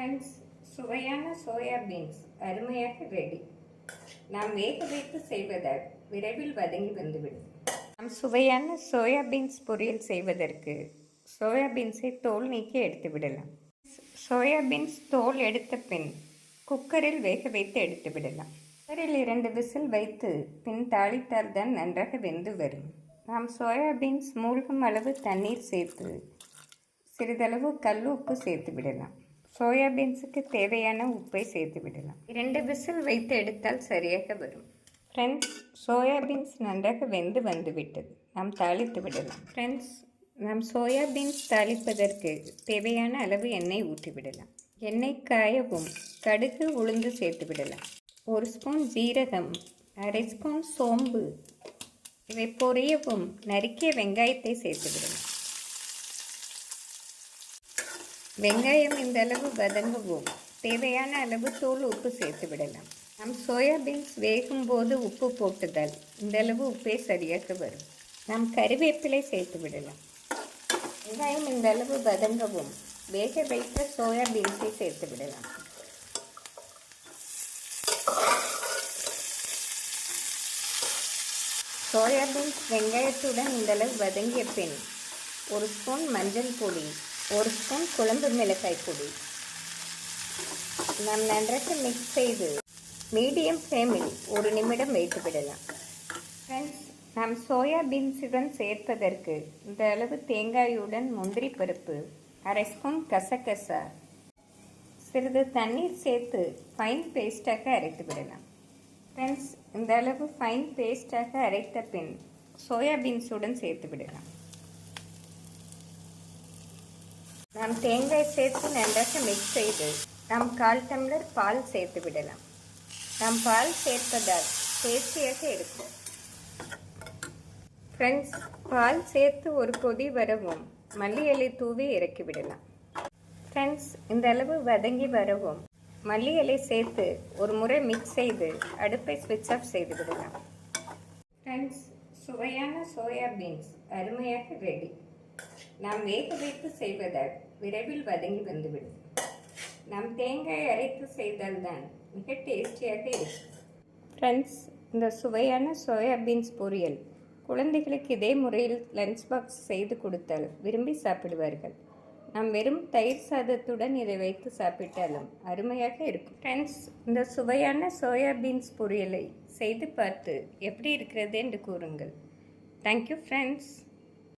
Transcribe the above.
Friends, சுவையான soya beans அருமையாக ready. நாம் வேக வைத்து செய்வதால் விரைவில் வதங்கி வந்துவிடும். நாம் சுவையான சோயா பீன்ஸ் பொரியல் செய்வதற்கு சோயா பீன்ஸை தோல் நீக்கி எடுத்து விடலாம். சோயா பீன்ஸ் தோல் எடுத்த பின் குக்கரில் வேக வைத்து எடுத்து விடலாம். குக்கரில் 2 விசில் வைத்து பின் தாளித்தால் தான் நன்றாக வெந்து வரும். நாம் சோயா பீன்ஸ் மூழ்கும் அளவு தண்ணீர் சேர்த்து சிறிதளவு கல் உப்பு சேர்த்து விடலாம். சோயா பீன்ஸுக்கு தேவையான உப்பை சேர்த்து விடலாம். 2 விசில் வைத்து எடுத்தால் சரியாக வரும். ஃப்ரெண்ட்ஸ், சோயா பீன்ஸ் நன்றாக வெந்து வந்துவிட்டது. நாம் தாளித்து விடலாம். ஃப்ரெண்ட்ஸ், நாம் சோயா பீன்ஸ் தாளிப்பதற்கு தேவையான அளவு எண்ணெய் ஊற்றி விடலாம். எண்ணெய் காயவும் கடுகு உளுந்து சேர்த்து விடலாம். 1 ஸ்பூன் ஜீரகம், அரை ஸ்பூன் சோம்பு இவை பொரியவும் நறுக்கிய வெங்காயத்தை சேர்த்து விடலாம். வெங்காயம் இந்த அளவு வதங்கவும் தேவையான அளவு தூள் உப்பு சேர்த்து விடலாம். நம் சோயா பீன்ஸ் வேகும் போது உப்பு போட்டுதல் இந்த அளவு உப்பே சரியாக வரும். நாம் கறிவேப்பிலை சேர்த்து விடலாம். வெங்காயம் இந்த அளவு வதங்கவும் வேக வைத்த சோயா பீன்ஸை சேர்த்து விடலாம். சோயா பீன்ஸ் வெங்காயத்துடன் இந்த அளவு வதங்கிய பின் 1 ஸ்பூன் மஞ்சள் பொடி, 1 ஸ்பூன் குழம்பு மிளகாய் பொடி நாம் நன்றாக மிக்ஸ் செய்து மீடியம் ஃப்ளேமில் 1 நிமிடம் வைத்து விடலாம். ஃப்ரெண்ட்ஸ், நாம் சோயா பீன்ஸுடன் சேர்ப்பதற்கு இந்த அளவு தேங்காயுடன் முந்திரி பருப்பு, அரை ஸ்பூன் கசகசா, சிறிது தண்ணீர் சேர்த்து ஃபைன் பேஸ்டாக அரைத்து விடலாம். ஃப்ரெண்ட்ஸ், இந்த அளவு ஃபைன் பேஸ்டாக அரைத்த பின் சோயா பீன்ஸுடன் சேர்த்து விடலாம். நாம் தேங்காய் சேர்த்து நன்றாக மிக்ஸ் செய்து நாம் 1/4 டம்ளர் பால் சேர்த்து விடலாம். நாம் பால் சேர்ப்பதால் டேஸ்டியாக இருக்கும். ஃப்ரெண்ட்ஸ், பால் சேர்த்து ஒரு கொதி வரவும் மல்லி இலை தூவி இறக்கி விடலாம். ஃப்ரெண்ட்ஸ், இந்த அளவு வதங்கி வரவும் மல்லி இலை சேர்த்து ஒரு முறை மிக்ஸ் செய்து அடுப்பை ஸ்விட்ச் ஆஃப் செய்து விடலாம். ஃப்ரெண்ட்ஸ், சுவையான சோயா பீன்ஸ் அருமையாக ரெடி. நாம் வேக வைத்து செய்வதால் விரைவில் வதங்கி வந்துவிடும். நாம் தேங்காய் அரைத்து செய்தால்தான் மிக டேஸ்டியாக இருக்கும். ஃப்ரெண்ட்ஸ், இந்த சுவையான சோயா பீன்ஸ் பொரியல் குழந்தைகளுக்கு இதே முறையில் லஞ்ச் பாக்ஸ் செய்து கொடுத்தால் விரும்பி சாப்பிடுவார்கள். நாம் வெறும் தயிர் சாதத்துடன் இதை வைத்து சாப்பிட்டாலும் அருமையாக இருக்கும். ஃப்ரெண்ட்ஸ், இந்த சுவையான சோயா பீன்ஸ் பொரியலை செய்து பார்த்து எப்படி இருக்கிறது என்று கூறுங்கள். Thank you friends.